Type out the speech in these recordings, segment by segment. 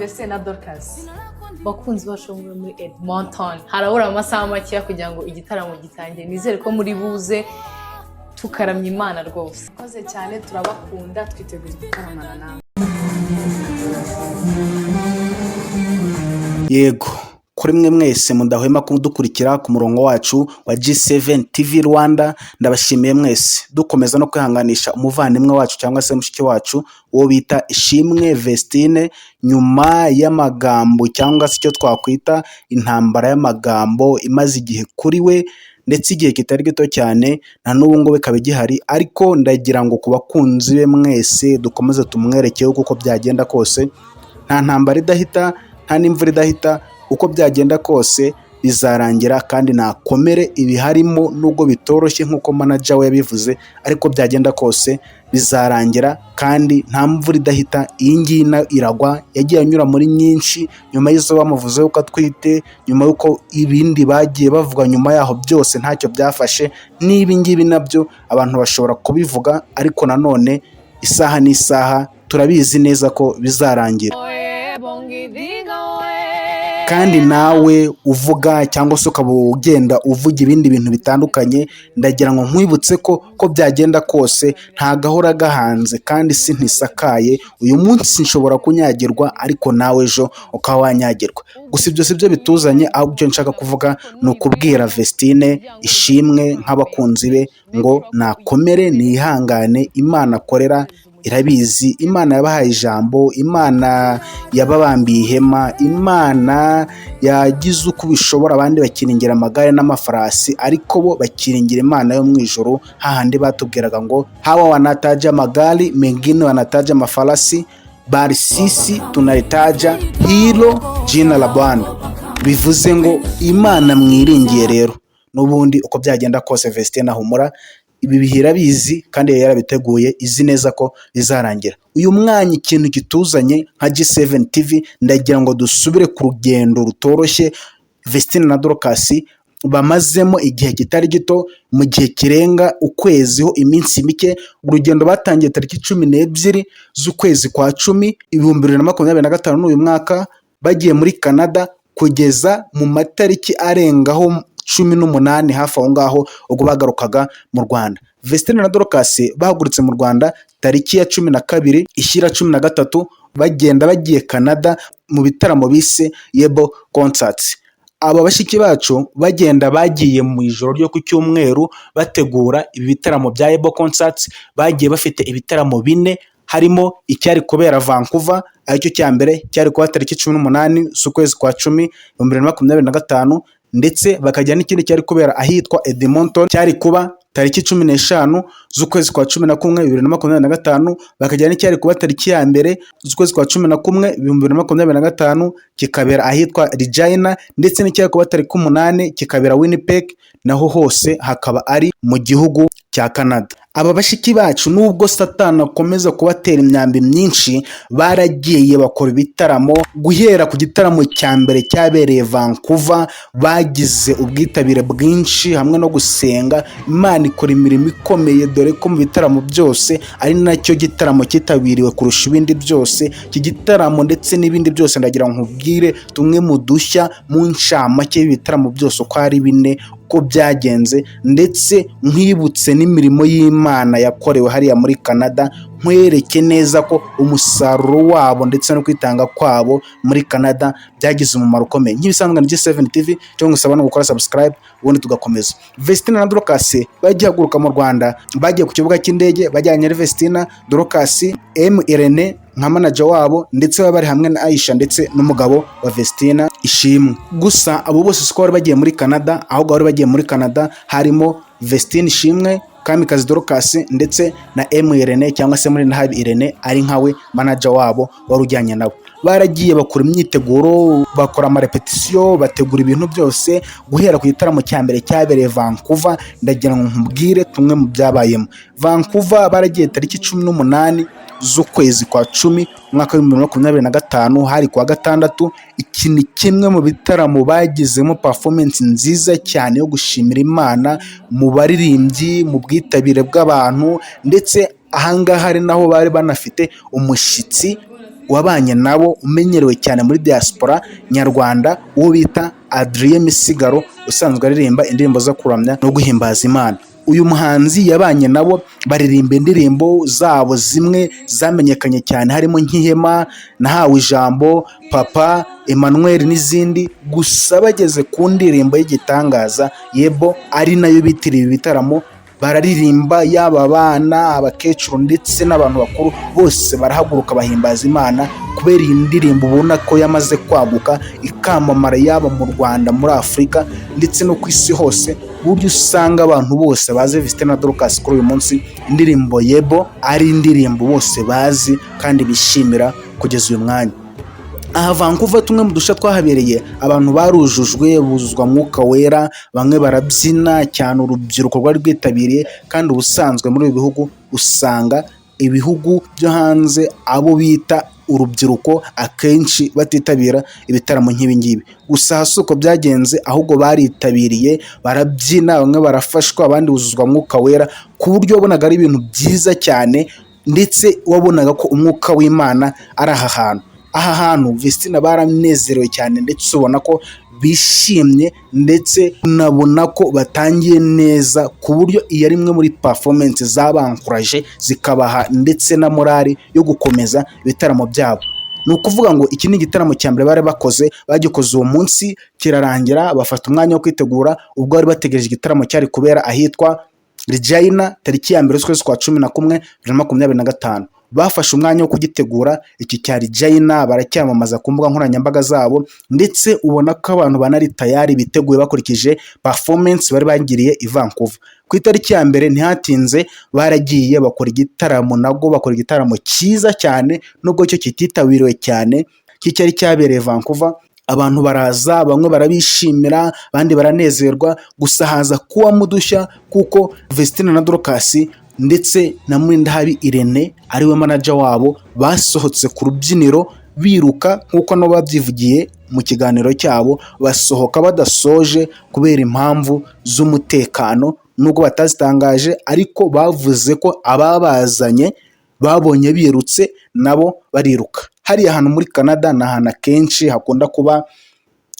mbese na Dorcas bakunzi bacu muri Edmonton harabura amasaha make kugira ngo igitaramo gitangire nizere ko muri buze tukaramya Imana rwose koze cyane turabakunda twiteguye gutaramana nawe yego kuri mwe mwese mudahwema kudukurikira ku murongo wacu wa G7 TV Rwanda ndabashimiye mwese dukomeza no kwihanganisha umuvandimwe wacu cyangwa se mushiki wacu uwo bita Ishimwe Vestine nyuma y'amagambo cyangwa se icyo twakwita intambara y'amagambo imaze igihe kuri we ndetse igihe kitari gito cyane na n'ubu ngo bikaba gihari ariko ndagira ngo ku bakunzi be mwese dukomeze tumwerekeho kuko byagenda kose nta ntambara idahita nta n'imvura idahita uko byagenda kose bizarangira kandi nakomere ibiharimo nubwo bitoroshye nkuko manager we yabivuze ariko byagenda kose bizarangira kandi nta mvura idahita iyi ngiyi iragwa yagiye anyura muri nyinshi nyuma y'izo bamuvuze uko atwite nyuma y'uko ibindi bagiye bavuga nyuma yaho byose ntacyo byafashe n'ibi ngibi nabyo abantu bashobora kubivuga ariko nanone isaha n'isaha turabizi neza ko bizarangira kandi nawe uvuga cyangwa se ukaba ugenda uvuga ibindi bintu bitandukanye ndagira ngo nkwibutse ko byagenda kose nta gahora gahanze kandi si ntisakaye uyu munsi nshobora kunyagirwa ariko nawe ejo ukaba wanyagirwa gusa ibyo si byo bituzanye ahubwo icyo nshaka kuvuga ni ukubwira Vestine Ishimwe nk'abakunzi be ngo nakomere nihangane Imana akorera irabizi Imana yabahaye ijambo Imana yababambiye ihema Imana yagize uko bishobora abandi bakiringira amagare n'amafarasi ariko bo bakiringira Imana yo mu ijuru hahandi batubwiraga ngo hawa wanataja magari mengine wanataja mafarasi bali sisi tunalitaja hilo jina la Bwana bivuze ngo Imana mwiringiye rero n'ubundi uko byagenda kose Vestine ahumura ibi bihira bizi kandi yarabiteguye izi neza ko bizarangira uyu mwanya ikintu kituzanye nka G7 TV ndagira ngo dusubire ku rugendo rutoroshye Vestine na Dorcas bamazemo igihe kitari gito mu gihe kirenga ukweziho iminsi mike urugendo batangiye tariki 12 z'ukwezi kwa 10 2025 n'uyu mwaka bagiye muri Canada kugeza mu matariki arengaho 18 hafi aho ngaho ubwo bagarukaga mu Rwanda Vestine na Dorcas bahagurutse mu Rwanda tariki ya 12 ishyira 13 bagenda bagiye Canada mu bitaramo bise Yebo Concerts aba bashiki bacu bagenda bagiye mu ijoro ryo ku cyumweru bategura ibi bitaramo bya Yebo Concerts bagiye bafite ibitaramo bine harimo icyari kubera Vancouver aricyo cya mbere cyari kuba tariki 18 z'ukwezi kwa 10 2025 ndetse bakajya n'ikindi cyari kubera ahitwa Edmonton cyari kuba tariki 15 z'ukwezi kwa 11 2025 bakajya n'icyari kuba tariki ya mbere z'ukwezi kwa 11 2025 kikabera ahitwa Regina ndetse n'icyari kuba tariki 8 kikabera Winnipeg naho hose hakaba ari mu gihugu cya Canada aba bashiki bacu nubwo Satani akomeza kubatera imyambi myinshi baragiye bakora ibitaramo guhera ku gitaramo cya mbere cyabereye Vancouver bagize ubwitabire bwinshi hamwe no gusenga Imana ikora imirimo ikomeye dore ko mu bitaramo byose ari nacyo gitaramo kitabiriwe kurusha ibindi byose iki gitaramo ndetse n'ibindi byose ndagira nkubwire tumwe mu dushya mu ncamake y'ibitaramo byose uko ari bine ko byagenze ndetse nkwibutse n'imirimo y'Imana yakorewe hariya muri Canada nkwereke neza ko umusaruro wabo ndetse no kwitanga kwabo muri Canada byagize umumaro ukomeye nk'ibisanzwe na G7 TV cyo ngusaba no gukora subscribe ubundi tugakomeza Vestine na Dorcas bagiye haguruka mu Rwanda bagiye ku kibuga cy'indege bajyanye na Vestine Dorcas Irene nka manager wabo ndetse bari hamwe na Aisha ndetse n'umugabo wa Vestine Ishimwe gusa abo bose siko bari bagiye muri Canada ahubwo bari bagiye muri Canada harimo Vestine Ishimwe Kamikazi Dorcas ndetse na Irene cyangwa se muri Nahabi Irene ari nkawe manager wabo warujyanye nabo baragiye bakora imyiteguro bakora amarepetition bategura ibintu byose guhera ku gitaramo cya mbere cyabereye Vancouver ndagira ngo nkubwire tumwe mu byabayemo Vancouver baragiye tariki 18 z'ukwezi kwa 10 mwaka wa 2025 hari kwa gatandatu iki ni kimwe mu bitaramo bagizemo performance nziza cyane yo gushimira Imana mu baririmbyi mu bwitabire bw'abantu ndetse ahangaha hari naho bari banafite umushitsi wabanye nabo umenyerewe cyane muri diaspora nyarwanda, uwo bita Adrien Misigaro, usanzwe aririmba indirimbo zo kuramya no guhimbaza Imana. Uyu muhanzi yabanye nabo baririmba indirimbo zabo zimwe zamenyekanye cyane, harimo nk'Ihema, Nahawe Ijambo, Papa, Emmanuel n'izindi. Gusa bageze ku ndirimbo y'igitangaza Yebo, ari nayo bitiriye ibi bitaramo, bararirimba, yaba abana, abakecuru ndetse n'abantu bakuru, bose barahaguruka bahimbaza Imana kubera iyi ndirimbo ubona ko yamaze kwaguka ikamamara, yaba mu Rwanda, muri Afurika ndetse no ku isi hose, buryo usanga abantu bose bazi Vestine na Dorcas kuri uyu munsi indirimbo Yebo ari indirimbo bose bazi kandi bishimira kugeza uyu mwanya. Aha Vancouver, tumwe mu dushya twahabereye, abantu barujujwe buzuzwa mwuka wera, bamwe barabyina cyane, urubyiruko rwari rwitabiriye. Kandi ubusanzwe muri ibi bihugu usanga ibihugu byo hanze abo bita urubyiruko akenshi batitabira ibitaramo nk'ibi ngibi. Gusa si uko byagenze, ahubwo baritabiriye, barabyina, bamwe barafashwa, abandi buzuzwa mwuka wera, ku buryo wabonaga ari ibintu byiza cyane, ndetse wabonaga ko umwuka w'Imana ari aha hantu. Aha hantu Vestine baranezerewe cyane, ndetse ubona ko bishimye, ndetse unabona ko batangiye neza, ku buryo iyo ari imwe muri performance zabankuraje, zikabaha ndetse na morali yo gukomeza ibitaramo byabo. Ni ukuvuga ngo iki ni igitaramo cya mbere bari bakoze, bagikoze uwo munsi kirarangira, bafata umwanya wo kwitegura, ubwo bari bategereje igitaramo cyari kubera ahitwa Regina tariki ya 1 z'ukwezi kwa 11 2025. Bafashe umwanya wo kugitegura. Iki cya Regina baracyamamaza ku mbuga nkoranyambaga zabo, ndetse ubona ko abantu banari tayari biteguye bakurikije performance bari bagiriye i Vancouver. Ku itariki ya mbere ntihatinze baragiye bakora igitaramo, nabwo bakora igitaramo cyiza cyane, nubwo cyo kititabiriwe cyane, cyari cyabereye Vancouver. Abantu baraza, bamwe barabishimira, abandi baranezerwa. Gusa haza kuba mudushya, kuko Vestine na Dorcas ndetse na Murindahabi Irene ariwe manager wabo basohotse ku rubyiniro biruka, nk'uko nabo babyivugiye mu kiganiro cyabo, basohoka badasoje kubera impamvu z'umutekano. Nubwo batazitangaje, ariko bavuze ko ababazanye babonye birutse nabo bariruka. Hariya ahantu muri Canada ni ahantu akenshi hakunda kuba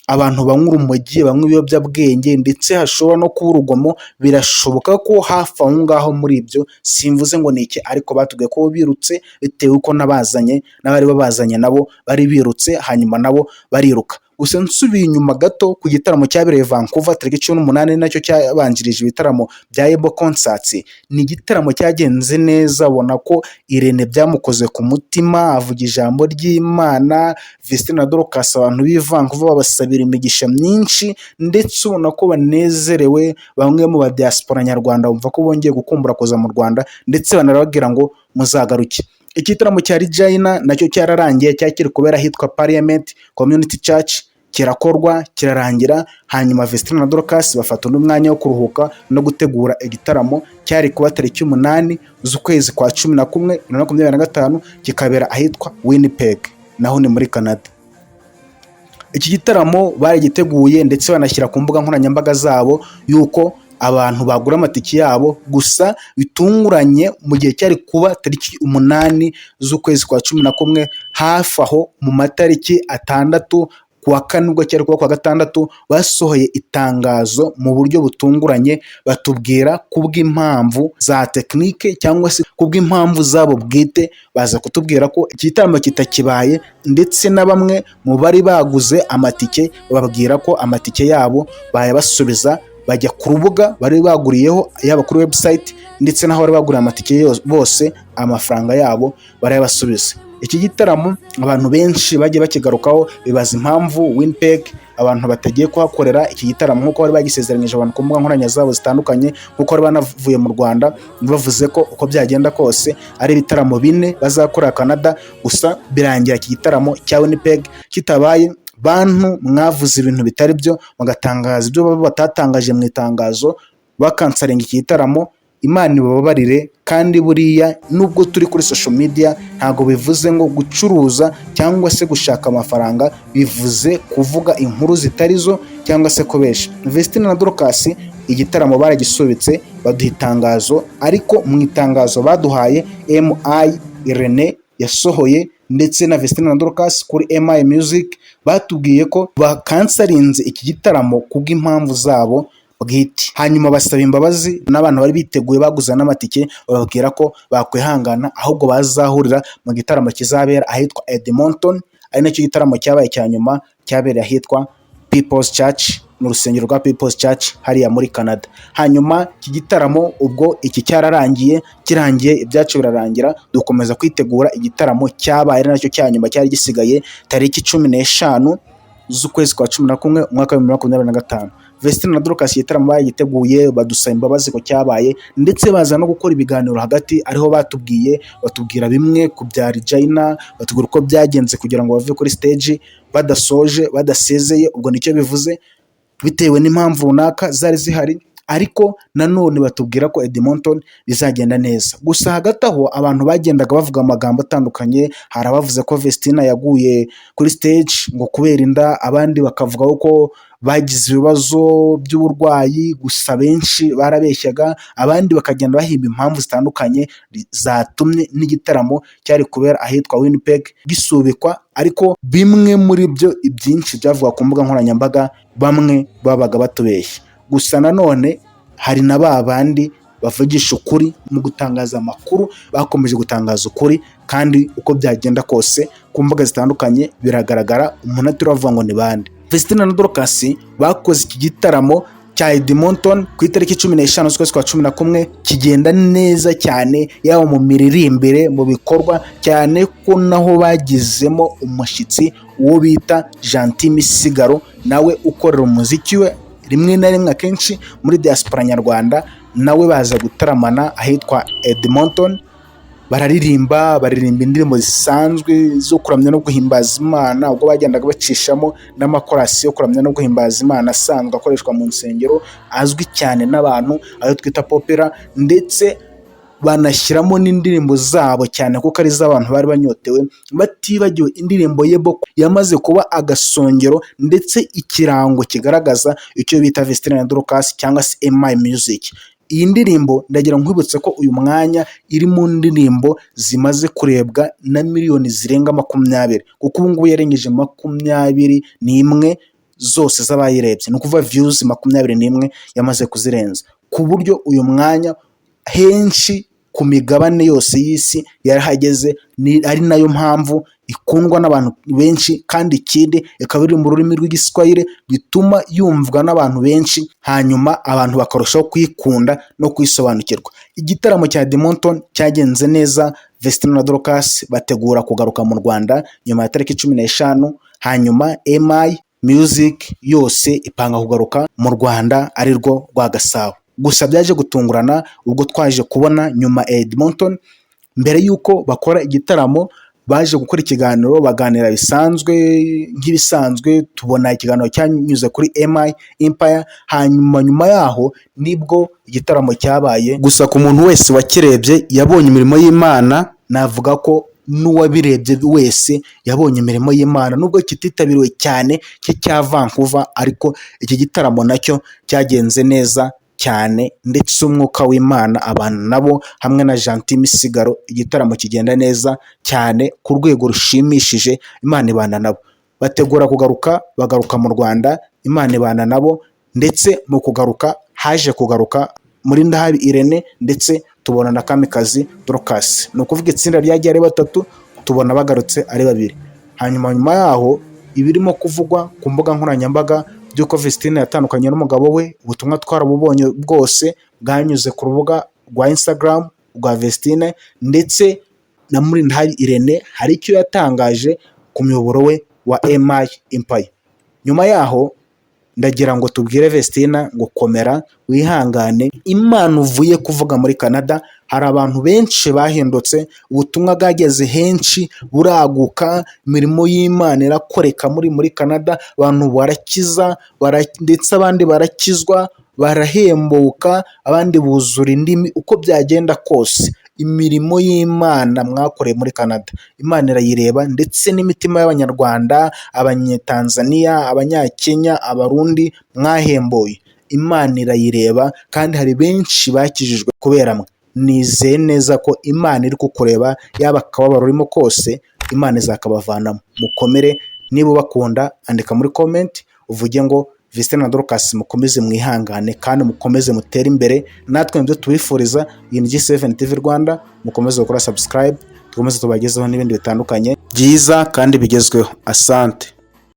abantu banywa urumogi, banywa ibiyobyabwenge, ndetse hashobora no kuba urugomo. Birashoboka ko hafi aho ngaho muri ibyo, simvuze ngo ni iki, ariko batubwiye ko birutse bitewe ko n'abazanye n'abari babazanye nabo bari birutse, hanyuma nabo bariruka. Gusa nsubiye inyuma gato ku gitaramo cyabereye Vancouver tariki 18, nacyo cyabanjirije ibitaramo bya Yebo Concerts. Ni igitaramo cyagenze neza, ubona ko Irene byamukoze ku mutima, avuga ijambo ry'Imana. Vestine na Dorcas abantu b'i Vancouver babasabira imigisha myinshi, ndetse ubona ko banezerewe. Bamwe mu ba diaspora nyarwanda bumva ko bongeye gukumbura kuza mu Rwanda, ndetse banarababwira ngo muzagaruke. Igitaramo cya Regina nacyo cyararangiye, cyakiri kubera hitwa Parliament Community Church, kirakorwa kirarangira. Hanyuma Vestine na Dorcas bafata undi mwanya wo kuruhuka no gutegura igitaramo cyari kuba tariki 8 z'ukwezi kwa 11 2025, kikabera ahitwa Winnipeg, naho ni muri Canada. Iki gitaramo barigiteguye, ndetse banashyira ku mbuga nkoranyambaga zabo yuko abantu bagura amatiki yabo. Gusa bitunguranye, mu gihe cyari kuba tariki 8 z'ukwezi kwa 11, hafi aho mu matariki 6 kuwa 4 ubwo cyari kuba kwa 6, basohoye itangazo mu buryo butunguranye, batubwira kubw'impamvu za tekinike cyangwa se kubw'impamvu zabo bwite. Baza kutubwira ko iki gitaramo kitakibaye, ndetse na bamwe mu bari baguze amatike bababwira ko amatike yabo bayabasubiza, bajya ku rubuga bari baguriyeho, yaba kuri website ndetse naho bari baguriye amatike bose, amafaranga yabo barayabasubiza. Iki gitaramo abantu benshi bagiye bakigarukaho, bibaza impamvu Winnipeg abantu batagiye kuhakorera iki gitaramo nk'uko bari bagisezeranyije abantu ku mbuga nkoranyambaga zabo zitandukanye, kuko bari banavuye mu Rwanda bavuze ko uko byagenda kose ari ibitaramo 4 bazakorera Canada. Gusa birangira iki gitaramo cya Winnipeg kitabaye. Bantu mwavuze ibintu bitari byo, mugatangaza ibyo batatangaje mu itangazo, bakansarenga iki gitaramo. Imana ibababarire. Kandi buriya nubwo turi kuri social media, ntago bivuze ngo gucuruza cyangwa se gushaka amafaranga, bivuze kuvuga inkuru zitarizo cyangwa se kubesha. Vestine na Dorcas igitaramo baragisubitse, baduha itangazo, ariko mu itangazo baduhaye MI Irene yasohoye ndetse na Vestine na Dorcas kuri MI Music batubwiye ko bakansarinze iki gitaramo kubw'impamvu zabo bwite. Hanyuma basaba imbabazi n'abantu bari biteguye baguze n'amatike, bababwira ko bakwihangana ahubwo bazahurira mu gitaramo kizabera ahitwa Edmonton, ari nacyo gitaramo cyabaye cya nyuma cyabereye ahitwa People's Church, mu rusengero rwa People's Church hariya muri Canada. Hanyuma iki gitaramo ubwo iki cyararangiye, kirangiye ibyacu birarangira, dukomeza kwitegura igitaramo cyabaye ari nacyo cya nyuma cyari gisigaye tariki 15 z'ukwezi kwa 11 umwaka wa 2025. Vestine na Dorcas igitaramo bayiteguye, badusaba imbabazi ko cyabaye, ndetse baza no gukora ibiganiro hagati, ariho batubwira bimwe ku bya Regina, batubwira uko byagenze kugira ngo bave kuri stage badasoje badasezeye. Ubwo nicyo bivuze bitewe n'impamvu runaka zari zihari, ariko nanone batubwira ko Edmonton bizagenda neza. Gusa hagati aho abantu bagendaga bavuga amagambo atandukanye, hari abavuze ko Vestine yaguye kuri stage ngo kubera inda, abandi bakavuga ko bagize ibibazo by'uburwayi, gusa benshi barabeshyaga, abandi bakagenda bahimba impamvu zitandukanye zatumye n'igitaramo cyari kubera ahitwa Winnipeg gisubikwa. Ariko bimwe muri byo ibyinshi byavuga ku mbuga nkoranyambaga, bamwe babaga batubeshya. Gusa nanone hari na ba bandi bavugisha ukuri mu gutangaza amakuru, bakomeje gutangaza ukuri, kandi uko byagenda kose ku mbuga zitandukanye biragaragara, umuntu aturavuga ngo ni bande. Vestine na Dorcas bakoze iki gitaramo cya Edmonton ku itariki 15 z'ukwezi kwa 11, kigenda neza cyane, yaba mu miririmbire, mu bikorwa, cyane ko naho bagizemo umushyitsi uwo bita Gentil Misigaro, nawe ukorera umuziki we rimwe na rimwe akenshi muri diaspora nyarwanda, nawe baza gutaramana ahitwa Edmonton. Baririmba indirimbo zisanzwe zo kuramya no guhimbaza Imana, ubwo bagendaga bacishamo n'amakorasi yo kuramya no guhimbaza Imana asanzwe akoreshwa mu nsengero, azwi cyane n'abantu, ayo twita popera, ndetse banashyiramo n'indirimbo zabo cyane kuko ari z'abantu bari banyotewe, batibagiwe indirimbo Yebo yamaze kuba agasongero ndetse ikirango kigaragaza icyo bita Vestine na Dorcas cyangwa se MI Music. Iyi ndirimbo ndagira nkwibutse ko uyu mwanya iri mu ndirimbo zimaze kurebwa na miliyoni zirenga 20, kuko ubu ngubu yarengeje 21 zose z'abayirebye, ni ukuvuga views 21 yamaze kuzirenza, ku buryo uyu mwanya henshi ku migabane yose y'isi yarahageze, ari nayo mpamvu ikundwa n'abantu benshi, kandi ikindi ikaba iri mu rurimi rw'igiswahili bituma yumvwa n'abantu benshi, hanyuma abantu bakarushaho kwikunda no kwisobanukirwa. Igitaramo cya Edmonton cyagenze neza, Vestine na Dorcas bategura kugaruka mu Rwanda nyuma ya tariki 15, hanyuma MI Music yose ipanga kugaruka mu Rwanda ari rwo rwa Gasabo. Gusa byaje gutungurana ubwo twaje kubona nyuma Edmonton, mbere yuko bakora igitaramo baje gukora ikiganiro, baganira bisanzwe nk'ibisanzwe, tubona ikiganiro cyanyuze kuri MI Empire, hanyuma nyuma yaho nibwo igitaramo cyabaye. Gusa ku muntu wese wakirebye yabonye imirimo y'Imana, navuga ko n'uwabirebye wese yabonye imirimo y'Imana, nubwo kititabiriwe cyane cya Vancouver, ariko iki gitaramo nacyo cyagenze neza cyane, ndetse umwuka w'Imana abantu nabo hamwe na Gentil Misigaro, igitaramo kigenda neza cyane ku rwego rushimishije. Imana ibana nabo, bategura bagaruka mu Rwanda, Imana ibana nabo, ndetse mu kugaruka haje kugaruka muri Ndahabi Irene, ndetse tubona na Kamikazi Dorcas. Ni ukuvuga itsinda ryagiye ari 3, tubona bagarutse ari 2. Hanyuma nyuma yaho ibirimo kuvugwa ku mbuga nkoranyambaga by'uko Vestine yatandukanye n'umugabo we, ubutumwa twarabubonye bwose bwanyuze ku rubuga rwa Instagram rwa Vestine, ndetse na muri Ndahabi Irene hari icyo yatangaje ku muyoboro we wa MI Empire. Nyuma yaho ndagira ngo tubwire Vestine ngo komera, wihangane, Imana uvuye kuvuga muri Canada hari abantu benshi bahindutse, ubutumwa bwageze henshi buraguka, imirimo y'Imana irakoreka muri Canada, abantu barakiza, ndetse abandi barakizwa, barahembuka, abandi buzura indimi. Uko byagenda kose imirimo y'Imana mwakoreye muri Canada Imana irayireba, ndetse n'imitima y'Abanyarwanda, Abanyetanzania, Abanyakenya, Abarundi mwahembuye, Imana irayireba, kandi hari benshi bakijijwe kubera mwe. Nizeye neza ko Imana iri kukureba, yaba akababaro urimo kose Imana izakabavanamo. Mukomere, niba ubakunda andika muri comment uvuge ngo Vestine na Dorcas mukomeze mwihangane kandi mukomeze mutere imbere, natwe nibyo tubifuriza. Iyi ni G7 TV Rwanda, mukomeze gukora subscribe, tukomeze tubagezeho n'ibindi bitandukanye byiza kandi bigezweho. Asante.